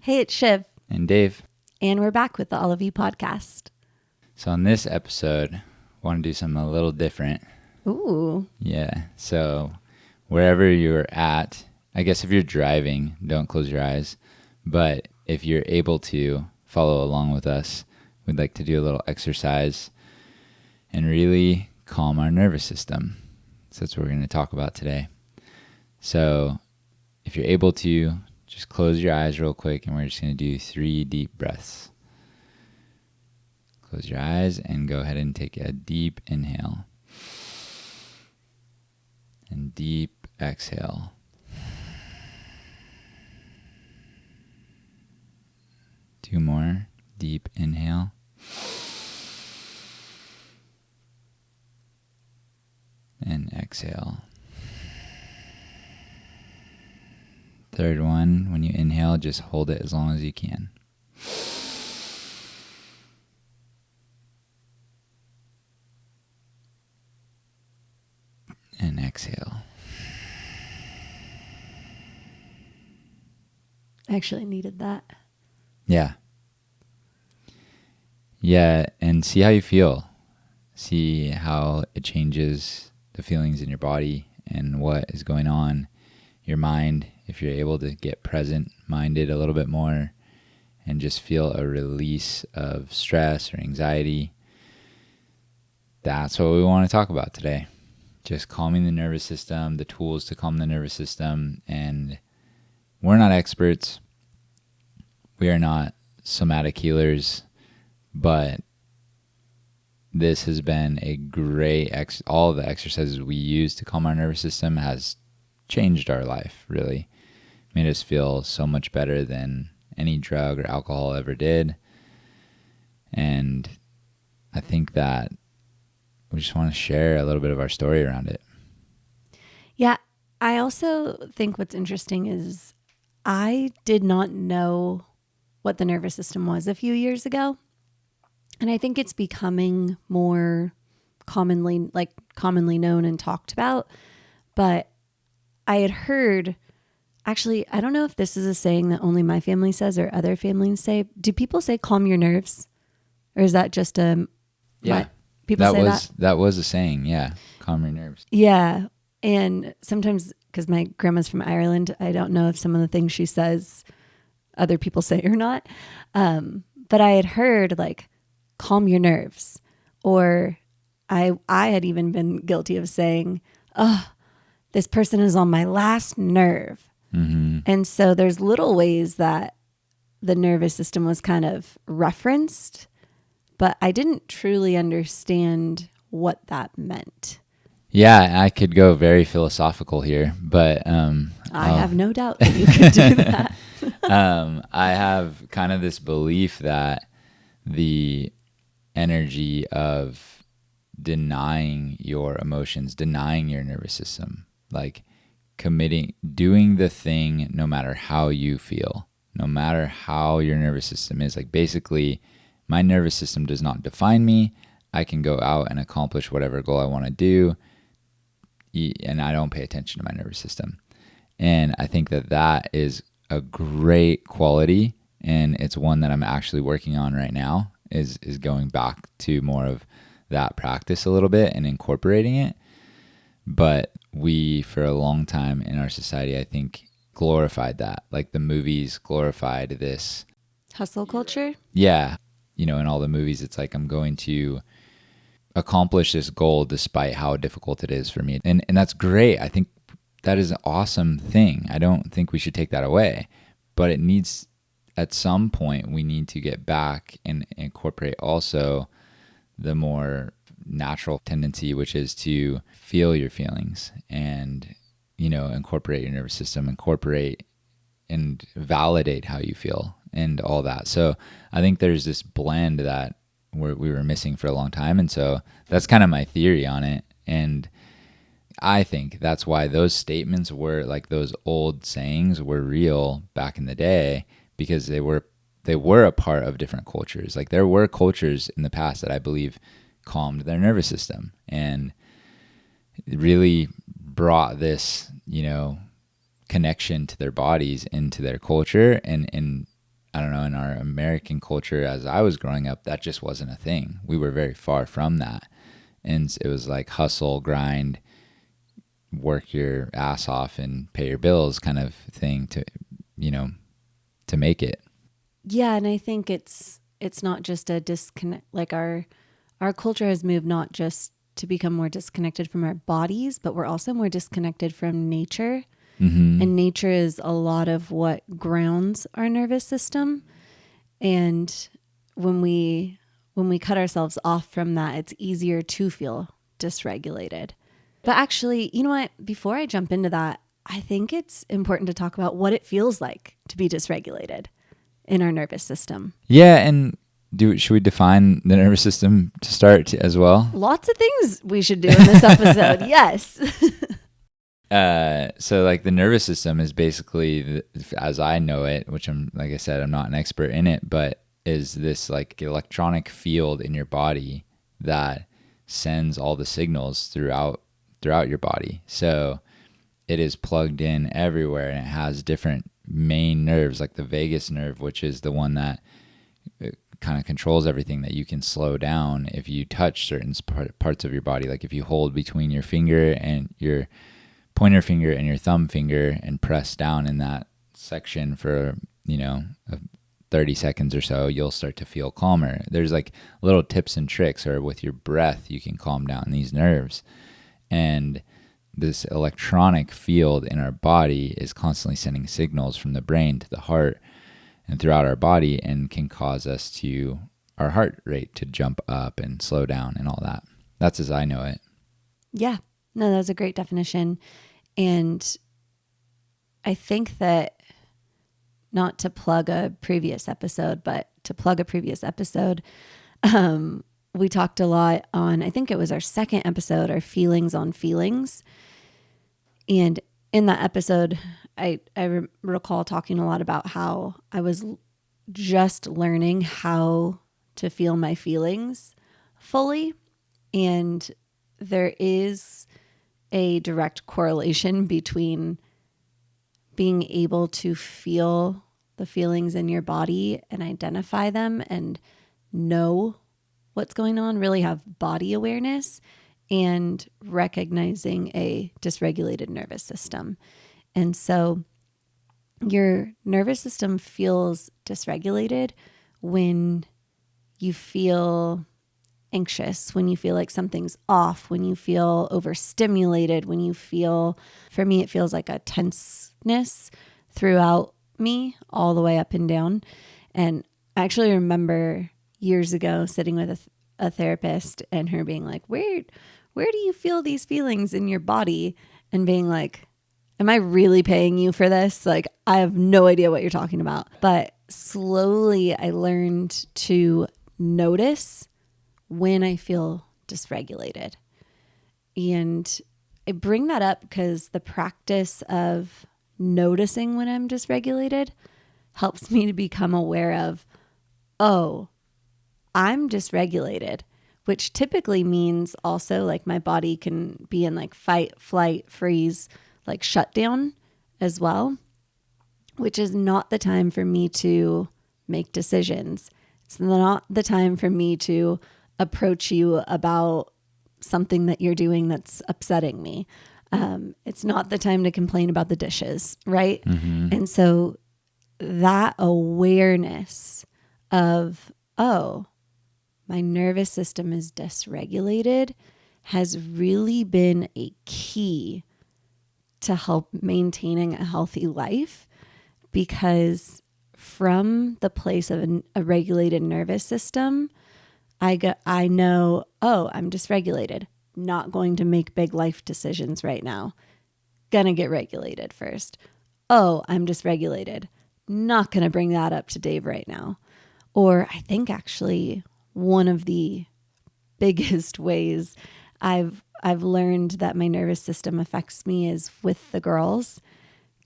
Hey, it's Shiv. And Dave. And we're back with the All of You podcast. So on this episode, I want to do something a little different. Ooh. Yeah. So wherever you're at, I guess if you're driving, don't close your eyes. But if you're able to follow along with us, we'd like to do a little exercise and really calm our nervous system. So that's what we're going to talk about today. So if you're able to, just close your eyes real quick, and we're just going to do 3 deep breaths. Close your eyes and go ahead and take a deep inhale. And deep exhale. Two more. Deep inhale. And exhale. Third one, when you inhale, just hold it as long as you can. And exhale. I actually needed that. Yeah. Yeah, and see how you feel. See how it changes the feelings in your body and what is going on. Your mind, if you're able to get present-minded a little bit more and just feel a release of stress or anxiety. That's what we want to talk about today. Just calming the nervous system, the tools to calm the nervous system. And we're not experts. We are not somatic healers, but this has been a great, all of the exercises we use to calm our nervous system has changed our life, really. Made us feel so much better than any drug or alcohol ever did. And I think that we just want to share a little bit of our story around it. Yeah, I also think what's interesting is I did not know what the nervous system was a few years ago. And I think it's becoming more commonly known and talked about. But I had heard, actually, I don't know if this is a saying that only my family says or other families say. Do people say calm your nerves? Or is that just people say that? That was a saying, yeah. Calm your nerves. Yeah. And sometimes, because my grandma's from Ireland, I don't know if some of the things she says other people say or not. But I had heard calm your nerves. Or I had even been guilty of saying, oh, this person is on my last nerve. Mm-hmm. And so there's little ways that the nervous system was kind of referenced, but I didn't truly understand what that meant. Yeah, I could go very philosophical here, but I have no doubt that you could do that. I have kind of this belief that the energy of denying your emotions, denying your nervous system, doing the thing no matter how you feel, no matter how your nervous system is. Basically, my nervous system does not define me. I can go out and accomplish whatever goal I want to do, and I don't pay attention to my nervous system. And I think that is a great quality, and it's one that I'm actually working on right now, is going back to more of that practice a little bit and incorporating it. But we, for a long time in our society, I think, glorified that. The movies glorified this Hustle culture? Yeah. In all the movies, it's I'm going to accomplish this goal despite how difficult it is for me. And that's great. I think that is an awesome thing. I don't think we should take that away. But it needs, at some point, we need to get back and incorporate also the more natural tendency, which is to feel your feelings and, incorporate your nervous system, incorporate and validate how you feel and all that. So I think there's this blend that we were missing for a long time. And so that's kind of my theory on it. And I think that's why those statements were, those old sayings were real back in the day, because they were a part of different cultures. There were cultures in the past that I believe calmed their nervous system and really brought this, connection to their bodies into their culture and I don't know, in our American culture as I was growing up, that just wasn't a thing. We were very far from that. And it was like hustle, grind, work your ass off and pay your bills kind of thing to, you know, to make it. Yeah, and I think it's not just a disconnect. Like our culture has moved not just to become more disconnected from our bodies, but we're also more disconnected from nature. Mm-hmm. And nature is a lot of what grounds our nervous system. And when we cut ourselves off from that, it's easier to feel dysregulated. But actually, you know what? Before I jump into that, I think it's important to talk about what it feels like to be dysregulated in our nervous system. Yeah, and should we define the nervous system to start as well? Lots of things we should do in this episode. Yes. So like the nervous system is basically, as I know it, which I'm, like I said, I'm not an expert in it, but is this like electronic field in your body that sends all the signals throughout your body. So it is plugged in everywhere, and it has different main nerves, like the vagus nerve, which is the one that kind of controls everything, that you can slow down if you touch certain parts of your body. Like if you hold between your finger and your pointer finger and your thumb finger and press down in that section for, 30 seconds or so, you'll start to feel calmer. There's like little tips and tricks, or with your breath, you can calm down these nerves. And this electronic field in our body is constantly sending signals from the brain to the heart and throughout our body, and can cause our heart rate to jump up and slow down and all that. That's as I know it. Yeah. No, that was a great definition. And I think that, not to plug a previous episode, but to plug a previous episode, we talked a lot on, I think it was our second episode, our feelings on feelings. And in that episode, I recall talking a lot about how I was just learning how to feel my feelings fully. And there is a direct correlation between being able to feel the feelings in your body and identify them and know what's going on, really have body awareness, and recognizing a dysregulated nervous system. And so your nervous system feels dysregulated when you feel anxious, when you feel like something's off, when you feel overstimulated, when you feel, for me, it feels like a tenseness throughout me all the way up and down. And I actually remember years ago sitting with a therapist and her being like, where do you feel these feelings in your body? And being like, am I really paying you for this? Like, I have no idea what you're talking about. But slowly I learned to notice when I feel dysregulated. And I bring that up because the practice of noticing when I'm dysregulated helps me to become aware of, oh, I'm dysregulated, which typically means also like my body can be in like fight, flight, freeze, like shutdown as well, which is not the time for me to make decisions. It's not the time for me to approach you about something that you're doing that's upsetting me. It's not the time to complain about the dishes, right? Mm-hmm. And so that awareness of, oh, my nervous system is dysregulated has really been a key to help maintaining a healthy life, because from the place of a regulated nervous system, I know, oh, I'm dysregulated, not going to make big life decisions right now. Gonna get regulated first. Oh, I'm dysregulated, not gonna bring that up to Dave right now. Or I think actually one of the biggest ways I've learned that my nervous system affects me is with the girls.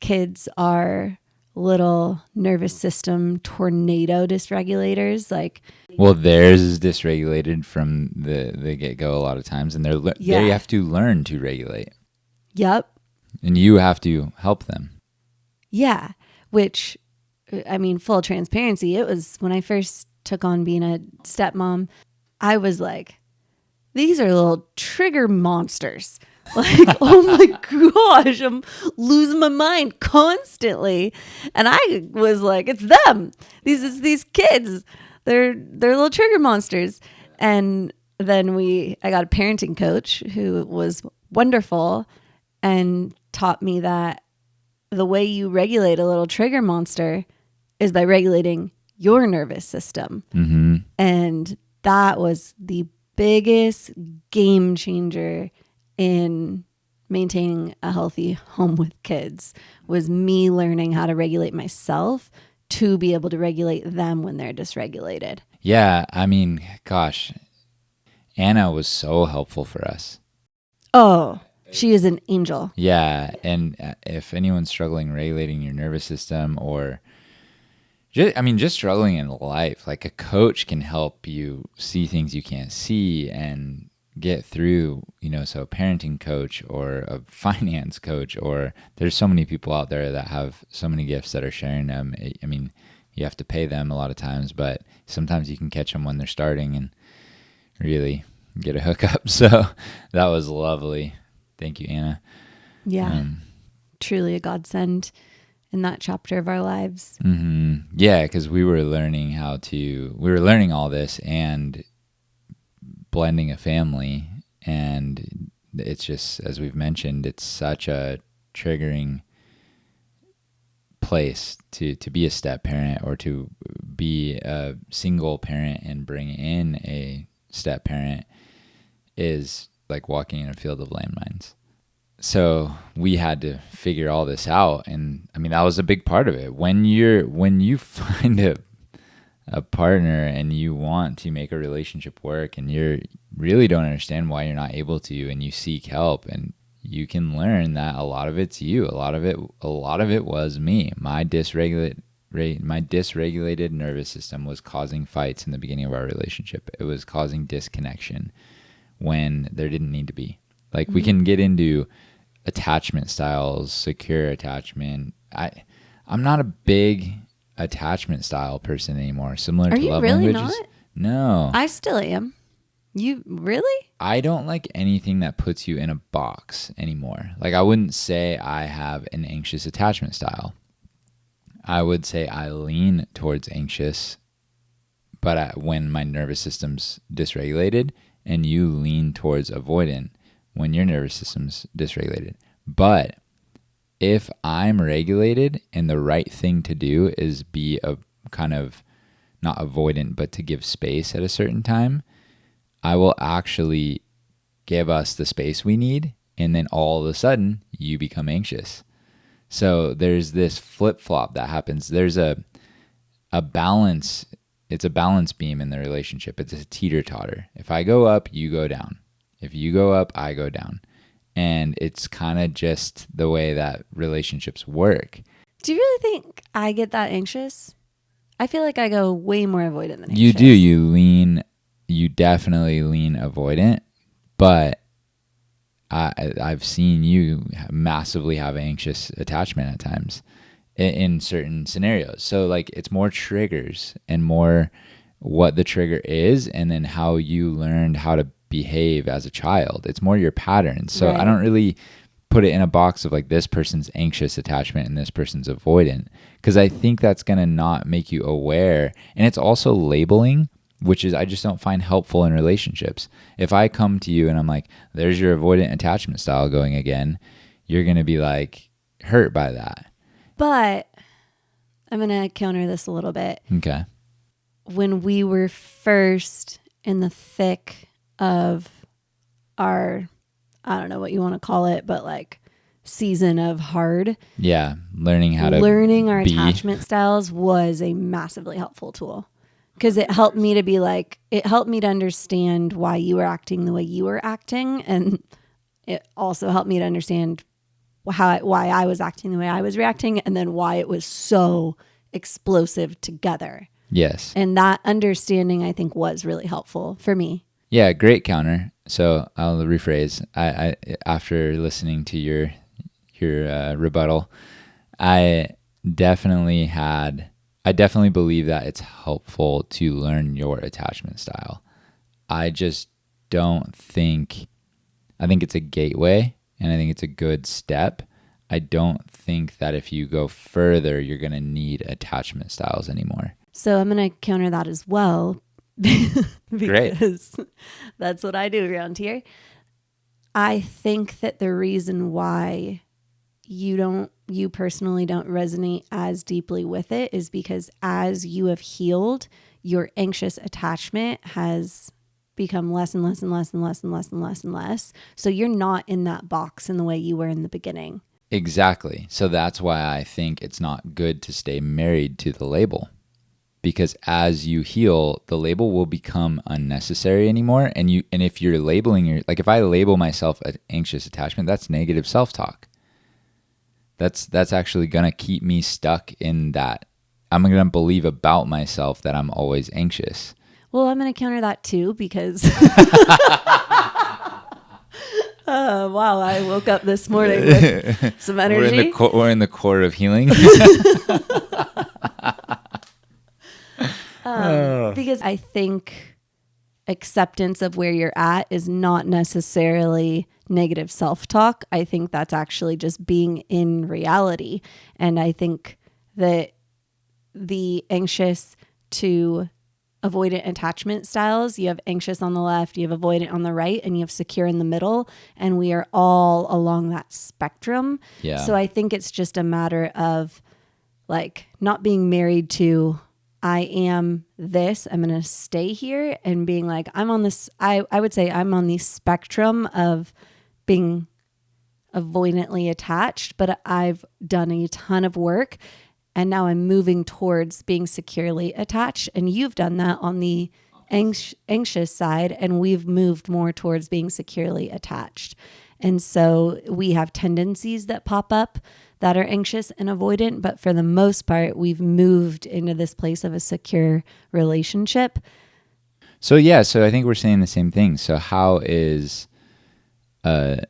Kids are little nervous system tornado dysregulators. Like, well, theirs is dysregulated from the get-go a lot of times, and they have to learn to regulate. Yep. And you have to help them. Yeah. Which I mean, full transparency, it was when I first took on being a stepmom, I was like, these are little trigger monsters. Like, oh my gosh, I'm losing my mind constantly. And I was like, it's them. These kids. They're little trigger monsters. And then I got a parenting coach who was wonderful and taught me that the way you regulate a little trigger monster is by regulating your nervous system. Mm-hmm. And that was the biggest game changer in maintaining a healthy home with kids, was me learning how to regulate myself to be able to regulate them when they're dysregulated. Yeah, I mean, gosh, Anna was so helpful for us. Oh, she is an angel. Yeah, and if anyone's struggling regulating your nervous system, or just struggling in life, like a coach can help you see things you can't see and get through, so a parenting coach or a finance coach, or there's so many people out there that have so many gifts that are sharing them. I mean, you have to pay them a lot of times, but sometimes you can catch them when they're starting and really get a hookup. So that was lovely. Thank you, Anna. Yeah. Truly a godsend in that chapter of our lives. Mm-hmm. Yeah, because we were learning all this and blending a family, and it's just, as we've mentioned, it's such a triggering place to be a step parent or to be a single parent and bring in a step parent is like walking in a field of landmines. So we had to figure all this out, and I mean that was a big part of it. When you find a partner and you want to make a relationship work, and you really don't understand why you're not able to, and you seek help, and you can learn that a lot of it's you. A lot of it was me. My dysregulated nervous system was causing fights in the beginning of our relationship. It was causing disconnection when there didn't need to be. Like, we can get into attachment styles, secure attachment. I'm not a big attachment style person anymore. Similar to love really languages. not? No. I still am. You really? I don't like anything that puts you in a box anymore. Like, I wouldn't say I have an anxious attachment style. I would say I lean towards anxious, but when my nervous system's dysregulated, and you lean towards avoidant when your nervous system's dysregulated. But if I'm regulated and the right thing to do is be a kind of not avoidant, but to give space at a certain time, I will actually give us the space we need. And then all of a sudden you become anxious. So there's this flip-flop that happens. There's a balance. It's a balance beam in the relationship. It's a teeter-totter. If I go up, you go down. If you go up, I go down. And it's kind of just the way that relationships work. Do you really think I get that anxious? I feel like I go way more avoidant than anxious. You do. You definitely lean avoidant. But I've seen you massively have anxious attachment at times in certain scenarios. So like, it's more triggers and more what the trigger is, and then how you learned how to behave as a child. It's more your patterns. So right. I don't really put it in a box of like, this person's anxious attachment and this person's avoidant, because I think that's going to not make you aware. And it's also labeling, which is, I just don't find helpful in relationships. If I come to you and I'm like, there's your avoidant attachment style going again, you're going to be like hurt by that. But I'm going to counter this a little bit. Okay. When we were first in the thick of our, I don't know what you want to call it, but like season of hard. Yeah. Learning our attachment styles was a massively helpful tool. Because it helped me to understand why you were acting the way you were acting. And it also helped me to understand why I was acting the way I was reacting, and then why it was so explosive together. Yes. And that understanding, I think, was really helpful for me. Yeah, great counter. So I'll rephrase. I after listening to your rebuttal, I definitely had I definitely believe that it's helpful to learn your attachment style. I just don't think, I think it's a gateway and I think it's a good step. I don't think that if you go further, you're going to need attachment styles anymore. So I'm going to counter that as well because that's what I do around here. I think that the reason why you personally don't resonate as deeply with it is because as you have healed, your anxious attachment has become less and less and less and less and less and less and less. So you're not in that box in the way you were in the beginning. Exactly. So that's why I think it's not good to stay married to the label. Because as you heal, the label will become unnecessary anymore. And if you're labeling like if I label myself an anxious attachment, that's negative self-talk. That's actually going to keep me stuck in that. I'm going to believe about myself that I'm always anxious. Well, I'm going to counter that too because wow, I woke up this morning with some energy. We're in the core of healing. Because I think acceptance of where you're at is not necessarily negative self-talk. I think that's actually just being in reality. And I think that the anxious to avoidant attachment styles, you have anxious on the left, you have avoidant on the right, and you have secure in the middle. And we are all along that spectrum. Yeah. So I think it's just a matter of like not being married to I am this, I'm going to stay here, and being like, I'm on this, I would say I'm on the spectrum of being avoidantly attached, but I've done a ton of work and now I'm moving towards being securely attached. And you've done that on the anxious side, and we've moved more towards being securely attached. And so we have tendencies that pop up that are anxious and avoidant, but for the most part, we've moved into this place of a secure relationship. So I think we're saying the same thing. So how is a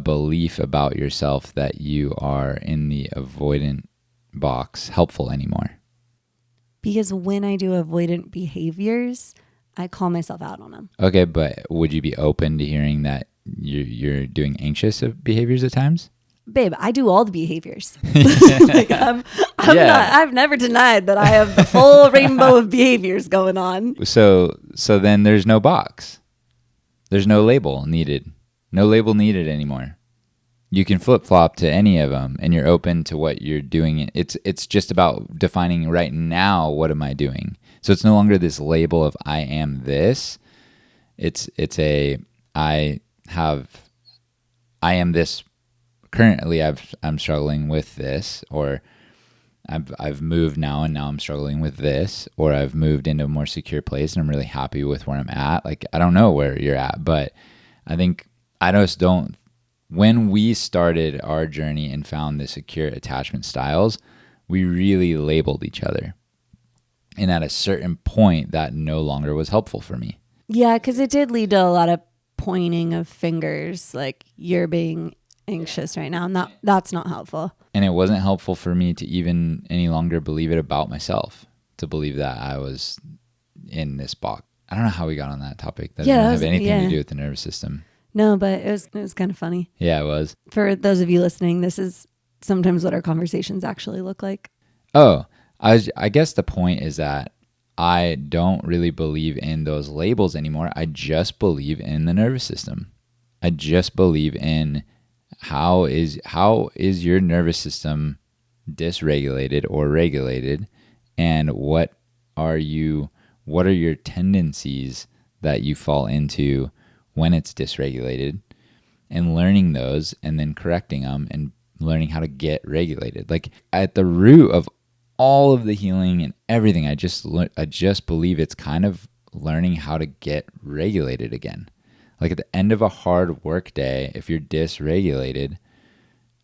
belief about yourself that you are in the avoidant box helpful anymore? Because when I do avoidant behaviors, I call myself out on them. Okay, but would you be open to hearing that you're doing anxious behaviors at times? Babe, I do all the behaviors. Like I've never denied that I have the full rainbow of behaviors going on. So then there's no box. There's no label needed. No label needed anymore. You can flip-flop to any of them and you're open to what you're doing. It's just about defining right now, what am I doing? So it's no longer this label of I am this. It's I am this. Currently, I'm struggling with this, or I've moved now and now I'm struggling with this, or I've moved into a more secure place and I'm really happy with where I'm at. Like, I don't know where you're at, but I think I just don't. When we started our journey and found the secure attachment styles, we really labeled each other. And at a certain point, that no longer was helpful for me. Yeah, because it did lead to a lot of pointing of fingers, like you're being anxious right now, and that's not helpful. And it wasn't helpful for me to even any longer believe it about myself, to believe that I was in this box. I don't know how we got on that topic. That doesn't have anything to do with the nervous system. No, but it was kind of funny. Yeah, it was. For those of you listening, this is sometimes what our conversations actually look like. Oh, I guess the point is that I don't really believe in those labels anymore. I just believe in the nervous system. I just believe in how is your nervous system dysregulated or regulated, and what are your tendencies that you fall into when it's dysregulated, and learning those and then correcting them and learning how to get regulated. Like, at the root of all of the healing and everything, I just believe it's kind of learning how to get regulated again. Like, at the end of a hard work day, if you're dysregulated,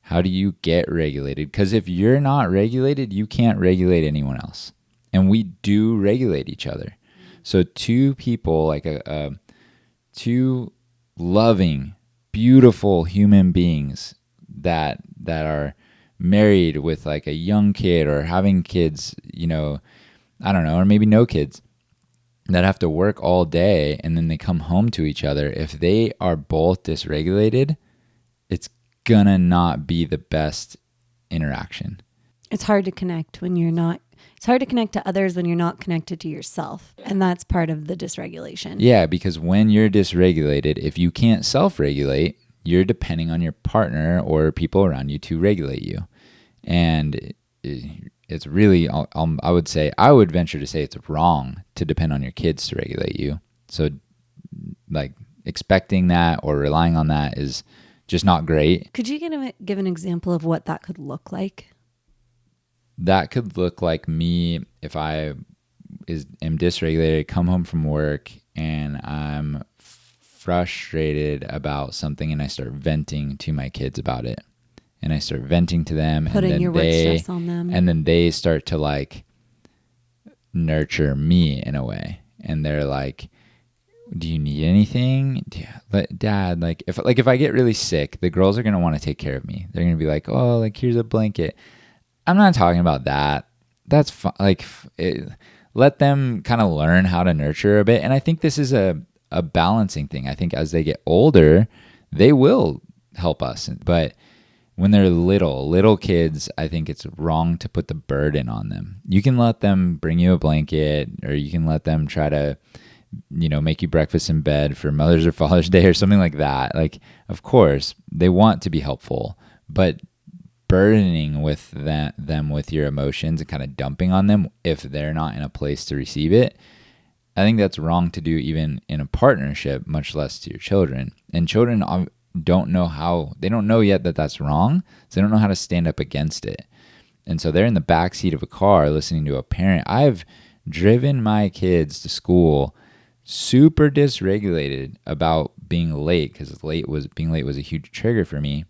how do you get regulated? Because if you're not regulated, you can't regulate anyone else. And we do regulate each other. So two people, like two loving, beautiful human beings that are married with like a young kid or having kids, I don't know, or maybe no kids, that have to work all day and then they come home to each other, if they are both dysregulated, it's gonna not be the best interaction. It's hard to connect when you're not, it's hard to connect to others when you're not connected to yourself. And that's part of the dysregulation. Yeah, because when you're dysregulated, if you can't self-regulate, you're depending on your partner or people around you to regulate you. And it's really, I would venture to say it's wrong to depend on your kids to regulate you. So like expecting that or relying on that is just not great. Could you give an example of what that could look like? That could look like me if I am dysregulated, come home from work and I'm frustrated about something and I start venting to my kids about it. And I start venting to them. Putting and then your work stress on them. And then they start to like nurture me in a way. And they're like, do you need anything? Dad, if I get really sick, the girls are going to want to take care of me. They're going to be like, oh, like here's a blanket. I'm not talking about that. That's let them kind of learn how to nurture a bit. And I think this is a balancing thing. I think as they get older, they will help us. But when they're little kids, I think it's wrong to put the burden on them. You can let them bring you a blanket, or you can let them try to, make you breakfast in bed for Mother's or Father's Day or something like that. Like, of course, they want to be helpful, but burdening with them with your emotions and kind of dumping on them if they're not in a place to receive it, I think that's wrong to do even in a partnership, much less to your children. And children don't know yet that that's wrong, so they don't know how to stand up against it. And so they're in the backseat of a car listening to a parent. I've driven my kids to school super dysregulated about being late, because being late was a huge trigger for me,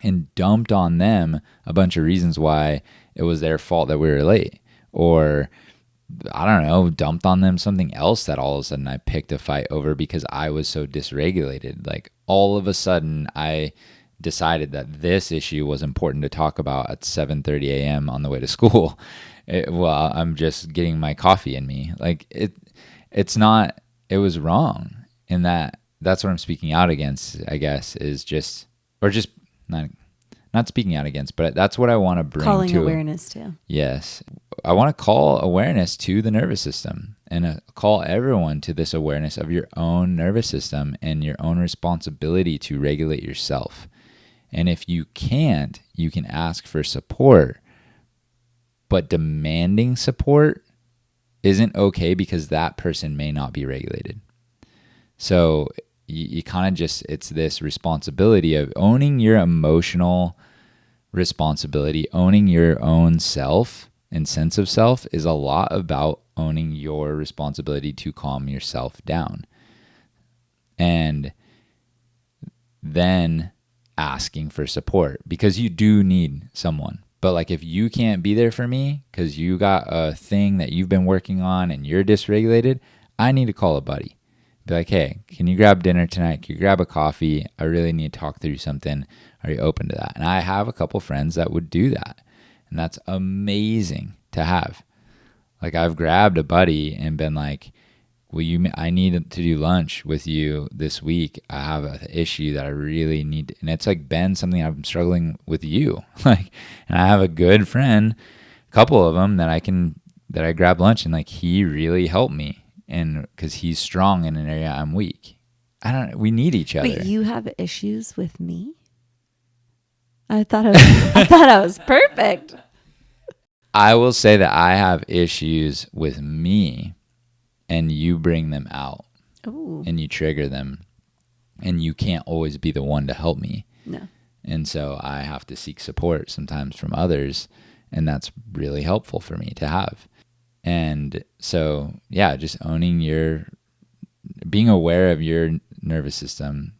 and dumped on them a bunch of reasons why it was their fault that we were late. Or, I don't know, dumped on them something else that all of a sudden I picked a fight over because I was so dysregulated. Like, all of a sudden I decided that this issue was important to talk about at 7:30 a.m. on the way to school. Well, I'm just getting my coffee in me. Like, it's not, it was wrong. And that's what I'm speaking out against, I guess, is just not speaking out against, but that's what I want to bring calling to awareness to. Yes. I want to call awareness to the nervous system and call everyone to this awareness of your own nervous system and your own responsibility to regulate yourself. And if you can't, you can ask for support, but demanding support isn't okay because that person may not be regulated. So you kind of just, it's this responsibility of owning your emotional responsibility, owning your own self and sense of self is a lot about owning your responsibility to calm yourself down. And then asking for support, because you do need someone. But like, if you can't be there for me because you got a thing that you've been working on and you're dysregulated, I need to call a buddy. Be like, hey, can you grab dinner tonight? Can you grab a coffee? I really need to talk through something. Are you open to that? And I have a couple friends that would do that. And that's amazing to have. Like, I've grabbed a buddy and been like, I need to do lunch with you this week. I have an issue that I really need. And it's like been something I'm struggling with you. Like, and I have a good friend, a couple of them that I grab lunch, and like, he really helped me. And because he's strong in an area I'm weak. We need each other. Wait, you have issues with me? I thought I was perfect. I will say that I have issues with me, and you bring them out. Ooh. And you trigger them, and you can't always be the one to help me. No. And so I have to seek support sometimes from others, and that's really helpful for me to have. And so, yeah, just being aware of your nervous system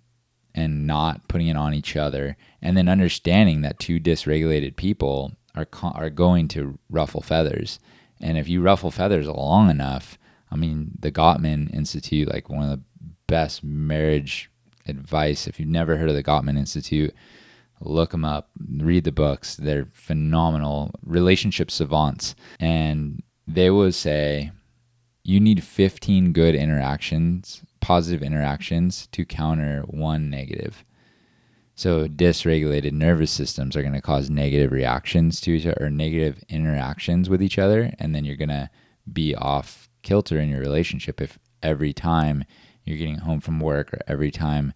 and not putting it on each other, and then understanding that two dysregulated people are going to ruffle feathers. And if you ruffle feathers long enough, I mean, the Gottman Institute, like one of the best marriage advice, if you've never heard of the Gottman Institute, Look them up, read the books. They're phenomenal relationship savants. And they will say you need 15 good interactions, positive interactions, to counter one negative. So dysregulated nervous systems are going to cause negative reactions to each other or negative interactions with each other. And then you're going to be off kilter in your relationship if every time you're getting home from work or every time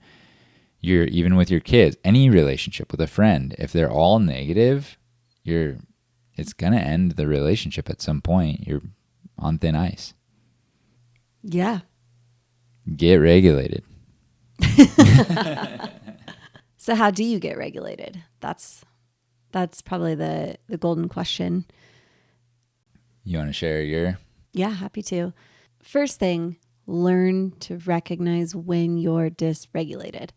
you're even with your kids, any relationship with a friend, if they're all negative, it's going to end the relationship at some point. You're on thin ice. Yeah. Get regulated. So how do you get regulated? That's probably the golden question. You want to share your? Yeah, happy to. First thing, learn to recognize when you're dysregulated.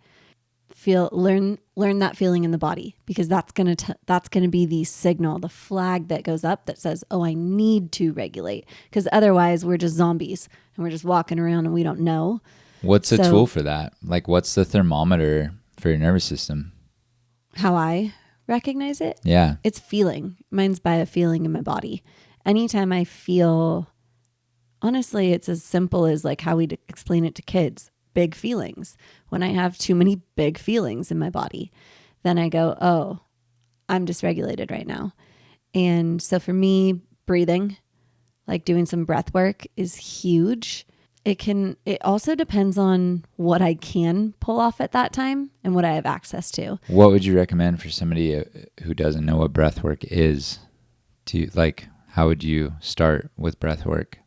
Learn that feeling in the body, because that's gonna be the signal, the flag that goes up that says, oh, I need to regulate. Because otherwise we're just zombies and we're just walking around and we don't know. What's a tool for that? Like, what's the thermometer for your nervous system? How I recognize it? Yeah. It's feeling. Mine's by a feeling in my body. Anytime I feel, honestly, it's as simple as like how we explain it to kids. Big feelings. When I have too many big feelings in my body, then I go, oh, I'm dysregulated right now. And so for me, breathing, like doing some breath work, is huge. It also depends on what I can pull off at that time and what I have access to. What would you recommend for somebody who doesn't know what breath work is? How would you start with breath work?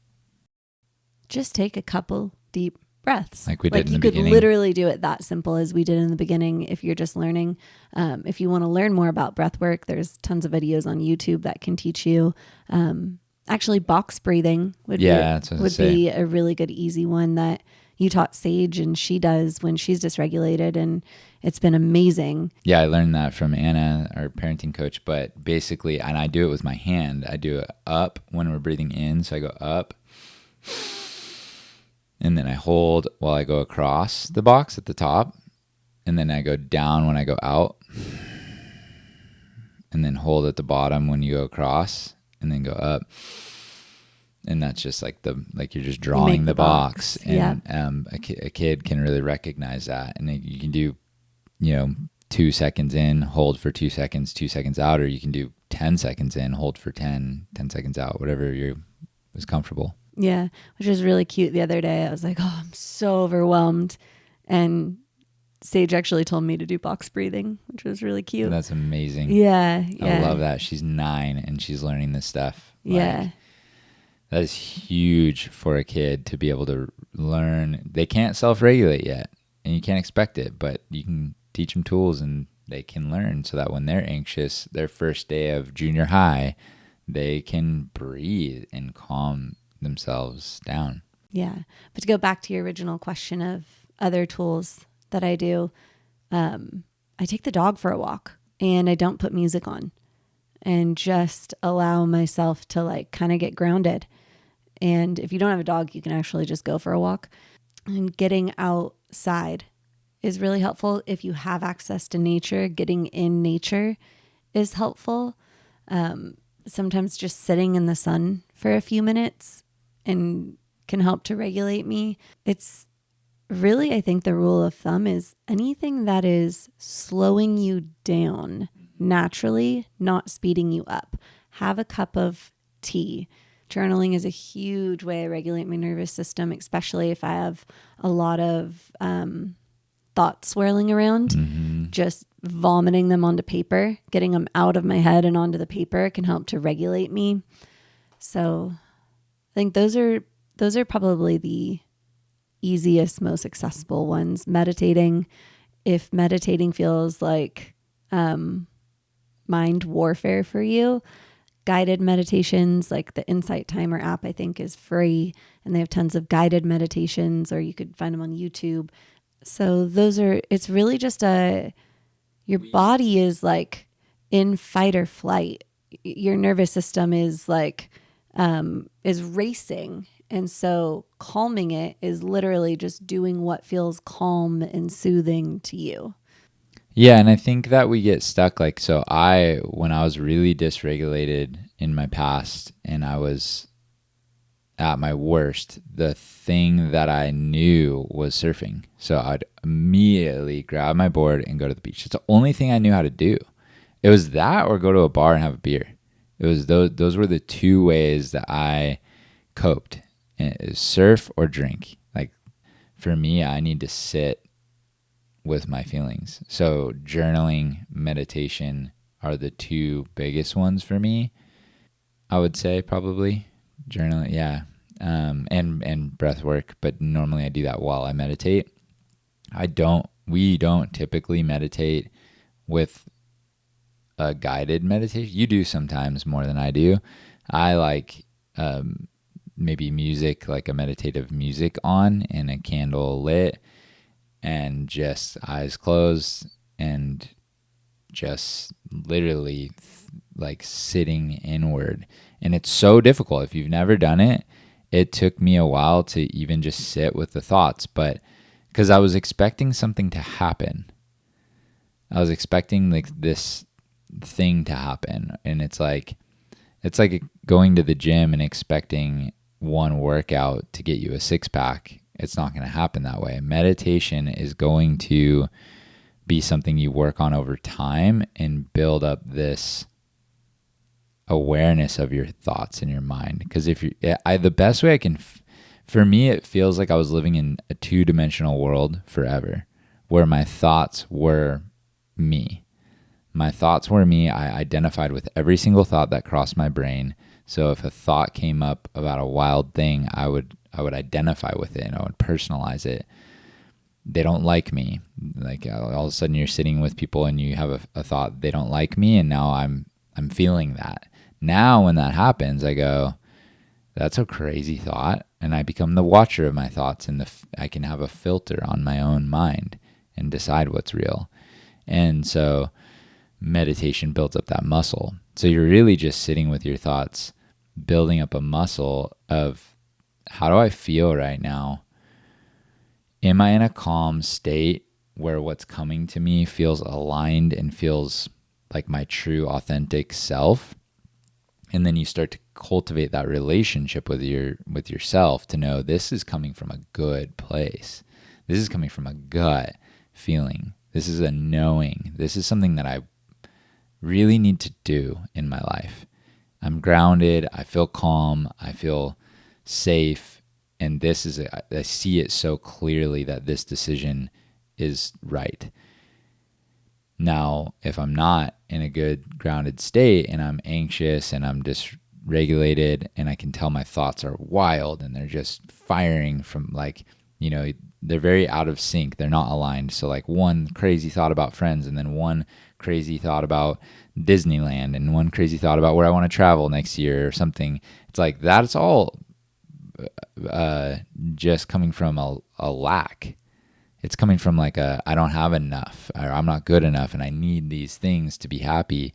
Just take a couple deep breaths. Like we did in the beginning. You beginning. could literally do it that simple as we did in the beginning if you're just learning. If you want to learn more about breath work, there's tons of videos on YouTube that can teach you. Actually, box breathing would be a really good, easy one that you taught Sage, and she does when she's dysregulated, and it's been amazing. Yeah, I learned that from Anna, our parenting coach, but basically, and I do it with my hand. I do it up when we're breathing in, so I go up, and then I hold while I go across the box at the top, and then I go down when I go out, and then hold at the bottom when you go across, and then go up. And that's just like you're just drawing the box. And a kid can really recognize that. And you can do, 2 seconds in, hold for 2 seconds, 2 seconds out, or you can do 10 seconds in, hold for 10 seconds out, whatever was comfortable. Yeah, which was really cute. The other day I was like, oh, I'm so overwhelmed. And Sage actually told me to do box breathing, which was really cute. That's amazing. Yeah. I love that. She's 9 and she's learning this stuff. Yeah. That is huge for a kid to be able to learn. They can't self-regulate yet, and you can't expect it, but you can teach them tools and they can learn so that when they're anxious, their first day of junior high, they can breathe and calm themselves down. Yeah. But to go back to your original question of other tools that I do, I take the dog for a walk and I don't put music on and just allow myself to kind of get grounded. And if you don't have a dog, you can actually just go for a walk. And getting outside is really helpful. If you have access to nature, getting in nature is helpful. Sometimes just sitting in the sun for a few minutes and can help to regulate me. It's really, I think the rule of thumb is anything that is slowing you down naturally, not speeding you up. Have a cup of tea. Journaling is a huge way I regulate my nervous system, especially if I have a lot of thoughts swirling around. Mm-hmm. Just vomiting them onto paper, getting them out of my head and onto the paper can help to regulate me. So I think those are probably the easiest, most accessible ones. Meditating, if meditating feels like mind warfare for you, guided meditations like the Insight Timer app, I think, is free, and they have tons of guided meditations, or you could find them on YouTube. So it's really just your body is like in fight or flight. Your nervous system is is racing. And so calming it is literally just doing what feels calm and soothing to you. Yeah, and I think that we get stuck like, so when I was really dysregulated in my past and I was at my worst, the thing that I knew was surfing. So I'd immediately grab my board and go to the beach. It's the only thing I knew how to do. It was that or go to a bar and have a beer. It was those were the two ways that I coped. And it was surf or drink. Like for me, I need to sit with my feelings. So journaling, meditation are the two biggest ones for me. I would say probably journaling, yeah, and breath work. But normally I do that while I meditate. We don't typically meditate with a guided meditation. You do sometimes more than I do. I like maybe music, like a meditative music on and a candle lit and just eyes closed and just literally like sitting inward. And it's so difficult. If you've never done it, it took me a while to even just sit with the thoughts, but because I was expecting something to happen. I was expecting like this thing to happen. And it's like going to the gym and expecting one workout to get you a six pack. It's not going to happen that way. Meditation is going to be something you work on over time and build up this awareness of your thoughts in your mind. Because the best way I can, for me, it feels like I was living in a 2-dimensional world forever where my thoughts were me. My thoughts were me. I identified with every single thought that crossed my brain. So if a thought came up about a wild thing, I would identify with it and I would personalize it. They don't like me. Like all of a sudden you're sitting with people and you have a thought, they don't like me, and now I'm feeling that. Now when that happens, I go, that's a crazy thought, and I become the watcher of my thoughts, and I can have a filter on my own mind and decide what's real. And so meditation builds up that muscle. So you're really just sitting with your thoughts, building up a muscle of how do I feel right now? Am I in a calm state where what's coming to me feels aligned and feels like my true authentic self? And then you start to cultivate that relationship with yourself to know this is coming from a good place. This is coming from a gut feeling. This is a knowing. This is something that I really need to do in my life. I'm grounded. I feel calm. I feel safe. And I see it so clearly that this decision is right. Now, if I'm not in a good grounded state and I'm anxious and I'm dysregulated and I can tell my thoughts are wild and they're just firing from they're very out of sync. They're not aligned. So like one crazy thought about friends and then one crazy thought about Disneyland and one crazy thought about where I want to travel next year or something. It's like that's all just coming from a lack. It's coming from like I don't have enough, or I'm not good enough, and I need these things to be happy.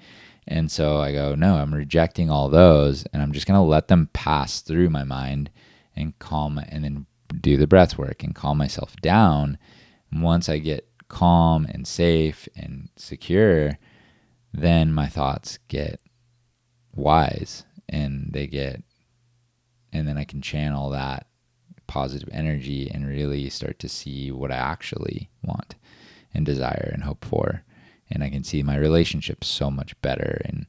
And so I go, no, I'm rejecting all those, and I'm just going to let them pass through my mind and and then do the breath work and calm myself down. And once I get calm and safe and secure, then my thoughts get wise and then I can channel that positive energy and really start to see what I actually want and desire and hope for. And I can see my relationships so much better. And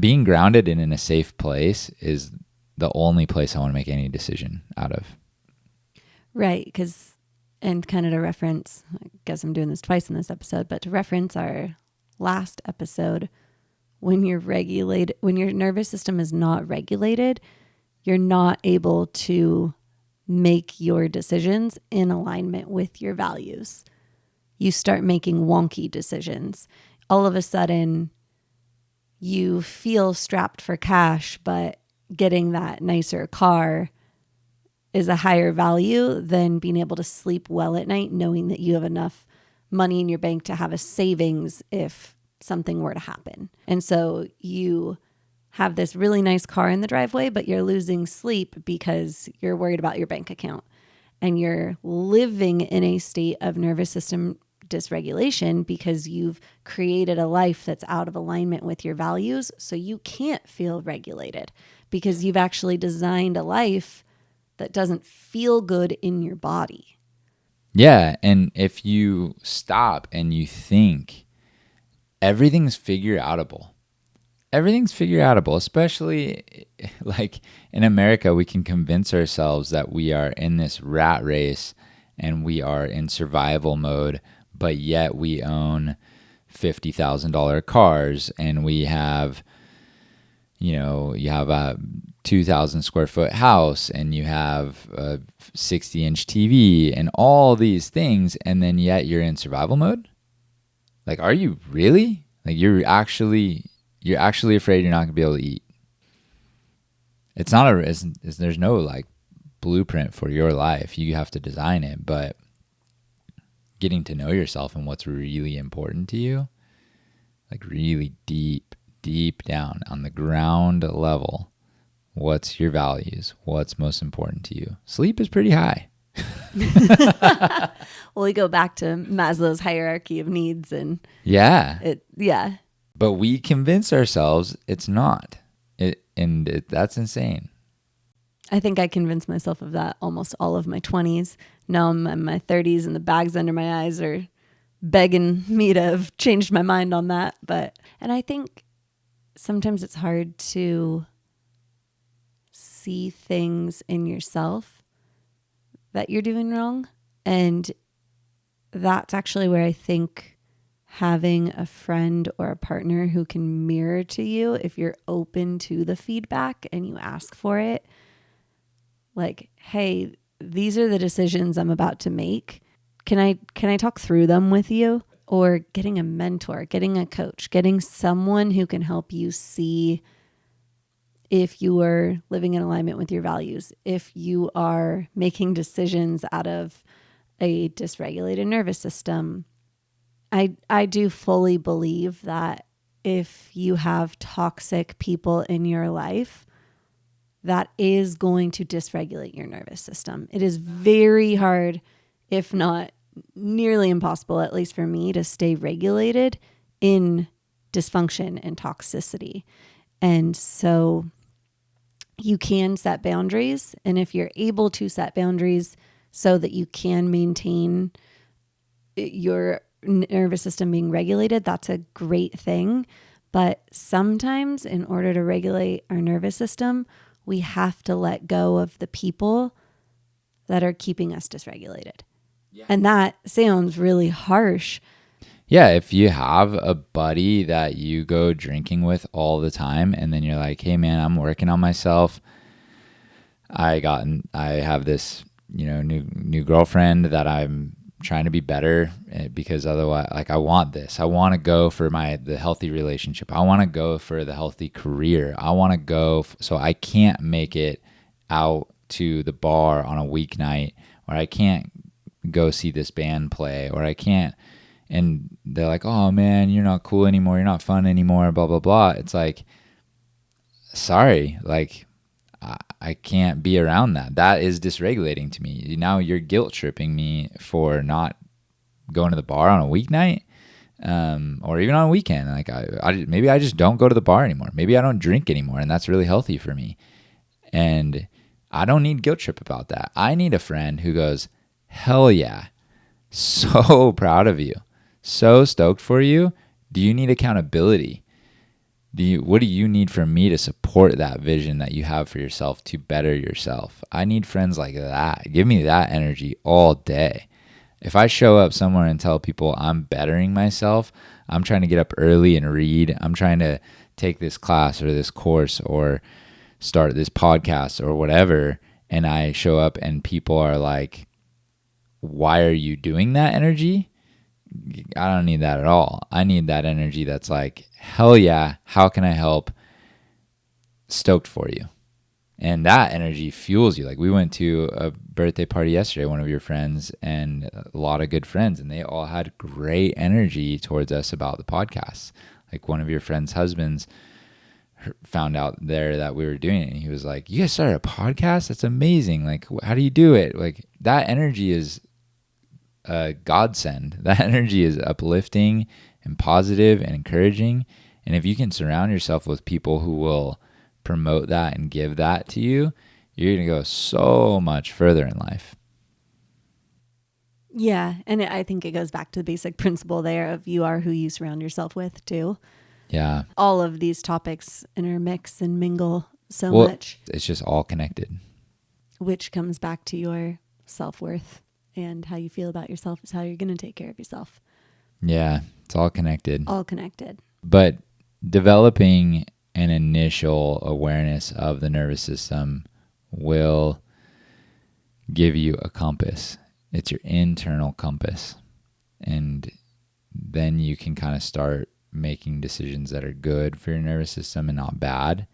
being grounded and in a safe place is the only place I want to make any decision out of. Right. And kind of to reference, I guess I'm doing this twice in this episode, but to reference our last episode, when your nervous system is not regulated, you're not able to make your decisions in alignment with your values. You start making wonky decisions. All of a sudden, you feel strapped for cash, but getting that nicer car is a higher value than being able to sleep well at night, knowing that you have enough money in your bank to have a savings if something were to happen. And so you have this really nice car in the driveway, but you're losing sleep because you're worried about your bank account. and you're living in a state of nervous system dysregulation because you've created a life that's out of alignment with your values. So you can't feel regulated because you've actually designed a life that doesn't feel good in your body. Yeah. And if you stop and you think everything's everything's figure outable, especially like in America, we can convince ourselves that we are in this rat race and we are in survival mode, but yet we own $50,000 cars and we have, you have a 2,000 square foot house and you have a 60-inch TV and all these things, and then yet you're in survival mode. Like, are you really? Like, you're actually afraid you're not gonna be able to eat. It's not there's no like blueprint for your life. You have to design it, but getting to know yourself and what's really important to you, like really deep down on the ground level, what's your values? What's most important to you? Sleep is pretty high. Well, we go back to Maslow's hierarchy of needs and yeah. But we convince ourselves it's not. That's insane. I think I convinced myself of that almost all of my 20s. Now I'm in my 30s and the bags under my eyes are begging me to have changed my mind on that. And I think sometimes it's hard to see things in yourself that you're doing wrong. And that's actually where I think having a friend or a partner who can mirror to you, if you're open to the feedback and you ask for it, like, hey, these are the decisions I'm about to make. Can I talk through them with you? Or getting a mentor, getting a coach, getting someone who can help you see if you are living in alignment with your values, if you are making decisions out of a dysregulated nervous system. I do fully believe that if you have toxic people in your life, that is going to dysregulate your nervous system. It is very hard, if not nearly impossible, at least for me, to stay regulated in dysfunction and toxicity. And so you can set boundaries. And if you're able to set boundaries so that you can maintain your nervous system being regulated, that's a great thing. But sometimes in order to regulate our nervous system, we have to let go of the people that are keeping us dysregulated. Yeah. And that sounds really harsh. Yeah, if you have a buddy that you go drinking with all the time and then you're like, hey man, I'm working on myself. I have this, new girlfriend that I'm trying to be better because otherwise, like, I want this. I want to go for the healthy relationship. I want to go for the healthy career. I want to go so I can't make it out to the bar on a weeknight, or I can't go see this band play, or I can't. And they're like, oh man, you're not cool anymore. You're not fun anymore, blah, blah, blah. It's like, sorry, like, I can't be around that. That is dysregulating to me. Now you're guilt tripping me for not going to the bar on a weeknight, or even on a weekend. Like maybe I just don't go to the bar anymore. Maybe I don't drink anymore, and that's really healthy for me. And I don't need guilt trip about that. I need a friend who goes, hell yeah, so proud of you, so stoked for you. Do you need accountability? What do you need from me to support that vision that you have for yourself to better yourself? I need friends like that. Give me that energy all day. If I show up somewhere and tell people I'm bettering myself, I'm trying to get up early and read, I'm trying to take this class or this course or start this podcast or whatever, and I show up and people are like, why are you doing that energy? I don't need that at all. I need that energy that's like, hell yeah, how can I help? Stoked for you. And that energy fuels you. Like, we went to a birthday party yesterday, one of your friends and a lot of good friends, and they all had great energy towards us about the podcast. Like, one of your friends' husbands found out there that we were doing it, and he was like, you guys started a podcast? That's amazing. Like, how do you do it? Like, that energy is a godsend. That energy is uplifting and positive and encouraging. And if you can surround yourself with people who will promote that and give that to you, you're going to go so much further in life. Yeah. And I think it goes back to the basic principle there of you are who you surround yourself with too. Yeah. All of these topics intermix and mingle so Well, much, it's just all connected. which comes back to your self-worth and how you feel about yourself is how you're going to take care of yourself. Yeah, it's all connected. All connected. But developing an initial awareness of the nervous system will give you a compass. It's your internal compass. And then you can kind of start making decisions that are good for your nervous system and not bad.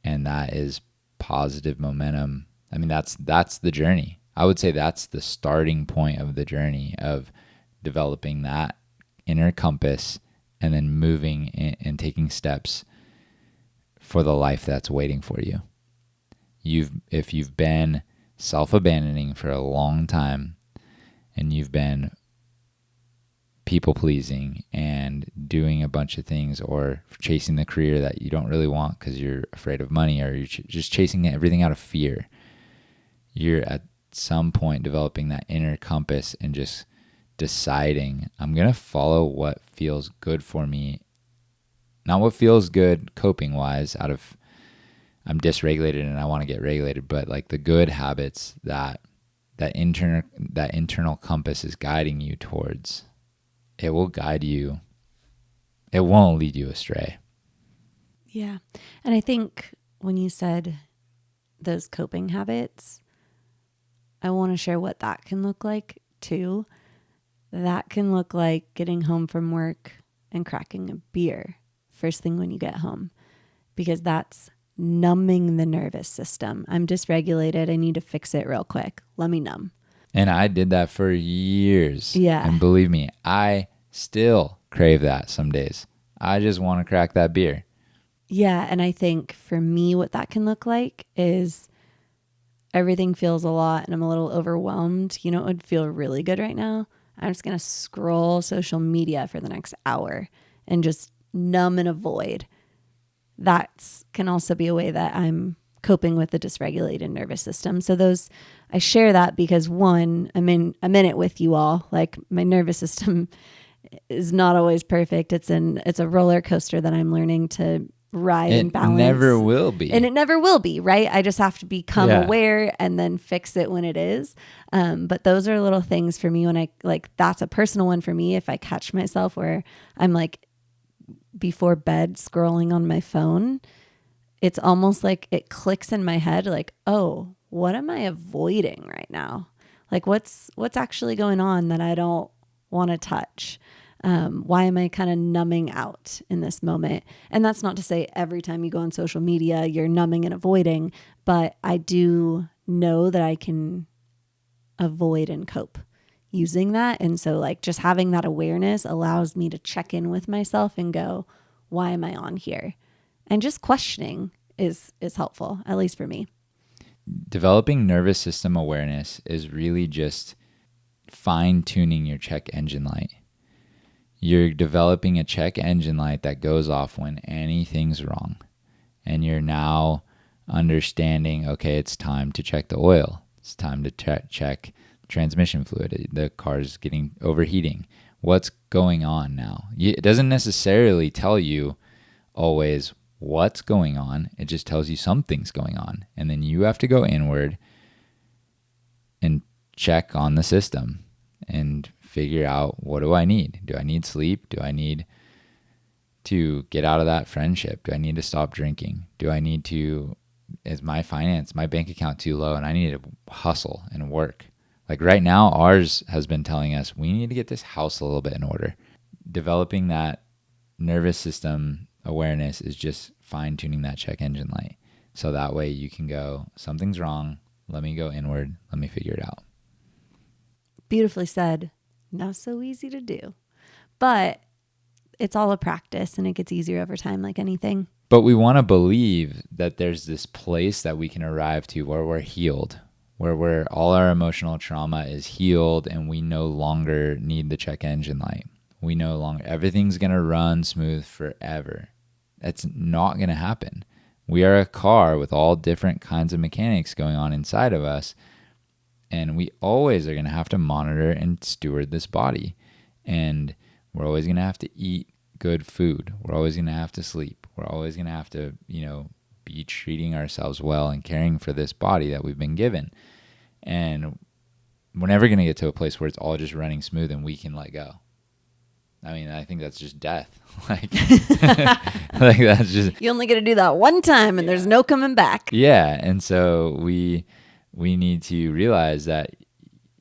And that is positive momentum. I mean, that's the journey. I would say that's the starting point of the journey of developing that inner compass and then moving and taking steps for the life that's waiting for you. If you've been self-abandoning for a long time and you've been people-pleasing and doing a bunch of things or chasing the career that you don't really want because you're afraid of money or you're just chasing everything out of fear, you're at some point developing that inner compass and just deciding, I'm going to follow what feels good for me, not what feels good coping wise out of I'm dysregulated and I want to get regulated, but like the good habits that internal compass is guiding you towards. It will guide you. It won't lead you astray. Yeah. And I think when you said those coping habits, I want to share what that can look like too. That can look like getting home from work and cracking a beer first thing when you get home, because that's numbing the nervous system. I'm dysregulated. I need to fix it real quick. Let me numb. And I did that for years. Yeah. And believe me, I still crave that some days. I just want to crack that beer. Yeah. And I think for me, what that can look like is everything feels a lot and I'm a little overwhelmed. You know, it would feel really good right now. I'm just going to scroll social media for the next hour and just numb and avoid. That can also be a way that I'm coping with the dysregulated nervous system. So I share that because one, I'm in it with you all. Like my nervous system is not always perfect. It's a roller coaster that I'm learning to ride and balance. It never will be. And it never will be, right? I just have to become aware and then fix it when it is. But those are little things for me when that's a personal one for me. If I catch myself where I'm like before bed scrolling on my phone, it's almost like it clicks in my head like, oh, what am I avoiding right now? Like what's actually going on that I don't want to touch? Why am I kind of numbing out in this moment? And that's not to say every time you go on social media, you're numbing and avoiding, but I do know that I can avoid and cope using that. And so like just having that awareness allows me to check in with myself and go, why am I on here? And just questioning is helpful, at least for me. Developing nervous system awareness is really just fine-tuning your check engine light. You're developing a check engine light that goes off when anything's wrong. And you're now understanding, okay, it's time to check the oil. It's time to check transmission fluid. The car's getting overheating. What's going on now? It doesn't necessarily tell you always what's going on. It just tells you something's going on. And then you have to go inward and check on the system and figure out, what do I need? Do I need sleep? Do I need to get out of that friendship? Do I need to stop drinking? Do I need to, is my bank account too low and I need to hustle and work? Like right now, ours has been telling us we need to get this house a little bit in order. Developing that nervous system awareness is just fine-tuning that check engine light. So that way you can go, something's wrong. Let me go inward. Let me figure it out. Beautifully said. Not so easy to do. But it's all a practice and it gets easier over time like anything. But we want to believe that there's this place that we can arrive to where we're healed, where all our emotional trauma is healed and we no longer need the check engine light. We no longer, everything's going to run smooth forever. That's not going to happen. We are a car with all different kinds of mechanics going on inside of us. And we always are going to have to monitor and steward this body. And we're always going to have to eat good food. We're always going to have to sleep. We're always going to have to, be treating ourselves well and caring for this body that we've been given. And we're never going to get to a place where it's all just running smooth and we can let go. I mean, I think that's just death. like that's just... You only get to do that one time and there's no coming back. Yeah. And so we need to realize that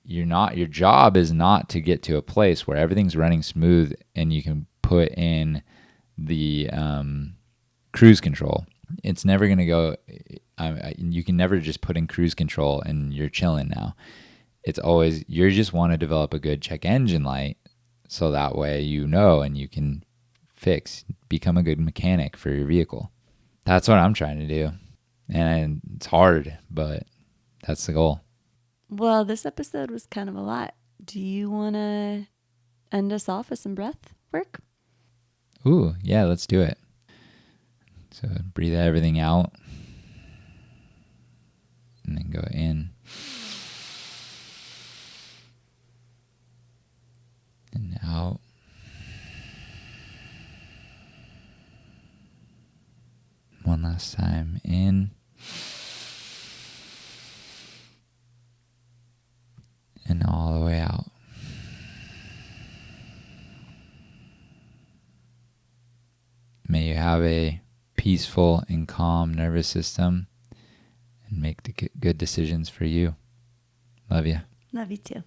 your job is not to get to a place where everything's running smooth and you can put in the cruise control. It's never going to go, you can never just put in cruise control and you're chilling now. It's always, you just want to develop a good check engine light so that way and you can become a good mechanic for your vehicle. That's what I'm trying to do. And it's hard, but that's the goal. Well, this episode was kind of a lot. Do you want to end us off with some breath work? Ooh, yeah, let's do it. So breathe everything out and then go in and out. One last time, in and all the way out. May you have a peaceful and calm nervous system and make the good decisions for you. Love you. Love you too.